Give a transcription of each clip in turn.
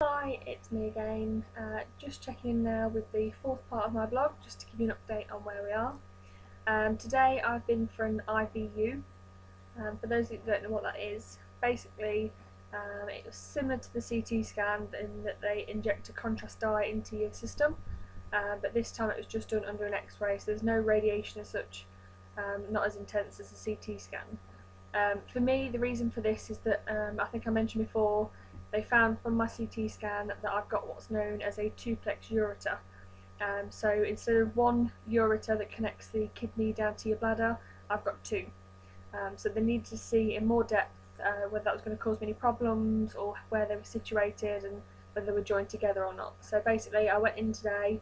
Hi, it's me again. Just checking in now with the fourth part of my blog, just to give you an update on where we are. Today I've been for an IVU. For those that don't know what that is, basically it was similar to the CT scan in that they inject a contrast dye into your system, but this time it was just done under an X-ray, so there's no radiation as such, not as intense as the CT scan. For me, the reason for this is that I think I mentioned before, they found from my CT scan that I've got what's known as a twoplex ureter. So instead of one ureter that connects the kidney down to your bladder, I've got two. So they needed to see in more depth whether that was going to cause me any problems or where they were situated and whether they were joined together or not. So basically I went in today,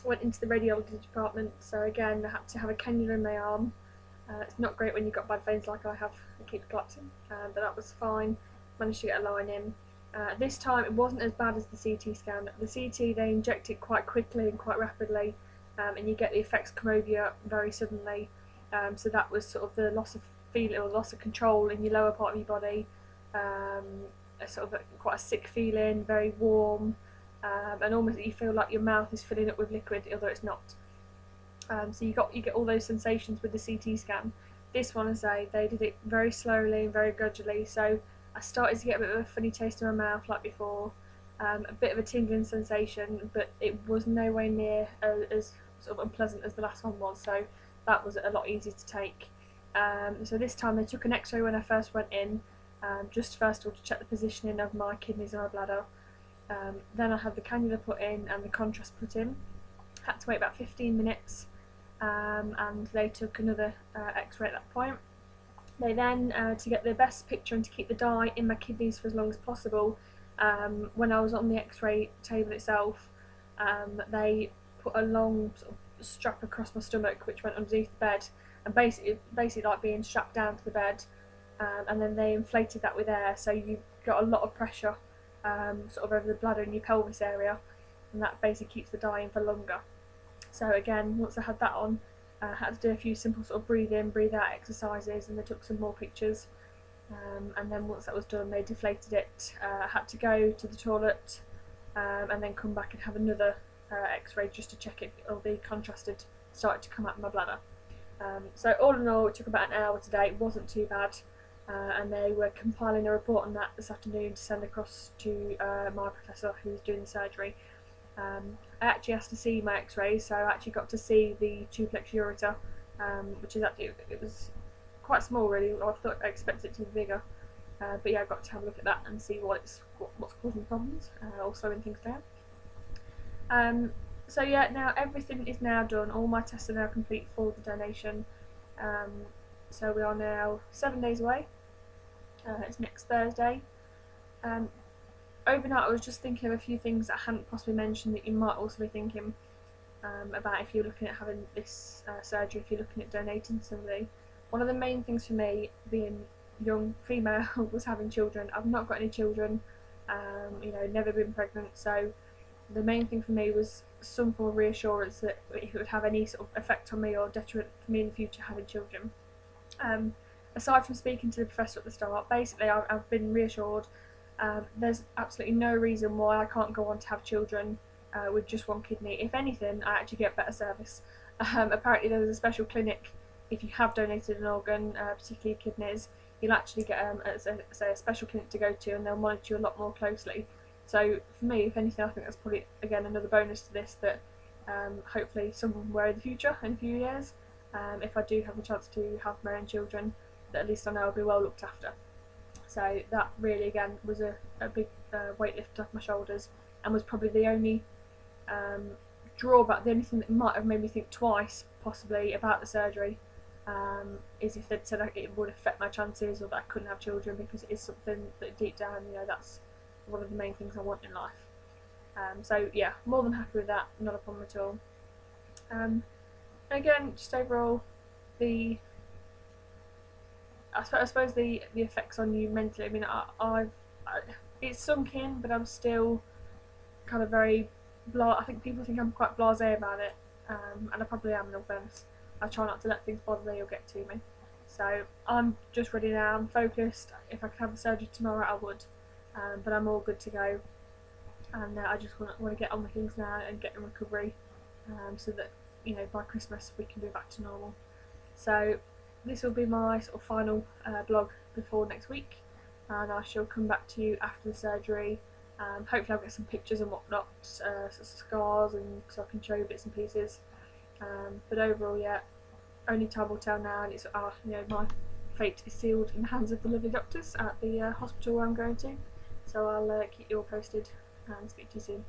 went into the radiology department, so again I had to have a cannula in my arm. It's not great when you've got bad veins like I have, it keeps collapsing, but that was fine, managed to get a line in. This time it wasn't as bad as the CT scan. The CT, they inject it quite quickly and quite rapidly, and you get the effects come over you very suddenly. So that was sort of the loss of feeling or loss of control in your lower part of your body, a sort of quite a sick feeling, very warm, and almost you feel like your mouth is filling up with liquid, although it's not. So you get all those sensations with the CT scan. This one, as I say, they did it very slowly and very gradually. So I started to get a bit of a funny taste in my mouth like before, a bit of a tingling sensation, but it was nowhere near as sort of unpleasant as the last one was. So that was a lot easier to take. So this time they took an X-ray when I first went in, just first of all to check the positioning of my kidneys and my bladder. Then I had the cannula put in and the contrast put in. Had to wait about 15 minutes. And they took another X-ray at that point. They then, to get the best picture and to keep the dye in my kidneys for as long as possible, when I was on the X-ray table itself, they put a long sort of strap across my stomach which went underneath the bed, and basically like being strapped down to the bed, and then they inflated that with air, so you got a lot of pressure sort of over the bladder and your pelvis area, and that basically keeps the dye in for longer. So again, once I had that on, I had to do a few simple sort of breathe in, breathe out exercises, and they took some more pictures. And then once that was done, they deflated it. I had to go to the toilet and then come back and have another X-ray just to check if all the contrast had started to come out of my bladder. So all in all, it took about an hour today. It wasn't too bad, and they were compiling a report on that this afternoon to send across to my professor who's doing the surgery. I actually asked to see my X-rays, so I actually got to see the twoplex ureter, which is actually, it was quite small really. I expected it to be bigger, but yeah, I got to have a look at that and see what's causing the problems, or slowing things down. So yeah, now everything is now done. All my tests are now complete for the donation. So we are now 7 days away. It's next Thursday. Overnight I was just thinking of a few things that I hadn't possibly mentioned that you might also be thinking about if you're looking at having this surgery, if you're looking at donating to somebody. One of the main things for me, being young female, was having children. I've not got any children, never been pregnant, so the main thing for me was some form of reassurance that if it would have any sort of effect on me or detriment for me in the future having children. Aside from speaking to the professor at the start, basically I've been reassured. There's absolutely no reason why I can't go on to have children with just one kidney. If anything, I actually get better service. Apparently there's a special clinic if you have donated an organ, particularly kidneys, you'll actually get a special clinic to go to, and they'll monitor you a lot more closely. So for me, if anything, I think that's probably again another bonus to this, that hopefully somewhere in the future, in a few years, if I do have the chance to have my own children, that at least I know I'll be well looked after. So that really again was a big weight lift off my shoulders, and was probably the only drawback, the only thing that might have made me think twice possibly about the surgery, is if they'd said it would affect my chances or that I couldn't have children, because it is something that deep down, that's one of the main things I want in life. So yeah, more than happy with that, not a problem at all. Again, just overall, I suppose the effects on you mentally. I mean, it's sunk in, but I'm still kind of very I think people think I'm quite blasé about it, and I probably am in all fairness. I try not to let things bother me or get to me. So I'm just ready now. I'm focused. If I could have the surgery tomorrow, I would. but I'm all good to go, and I just want to get on with things now and get in recovery, so that by Christmas we can be back to normal. So this will be my sort of final blog before next week, and I shall come back to you after the surgery. Hopefully I'll get some pictures and whatnot, scars, and so I can show you bits and pieces. But overall, yeah, only time will tell now, and it's my fate is sealed in the hands of the lovely doctors at the hospital where I'm going to. So I'll keep you all posted and speak to you soon.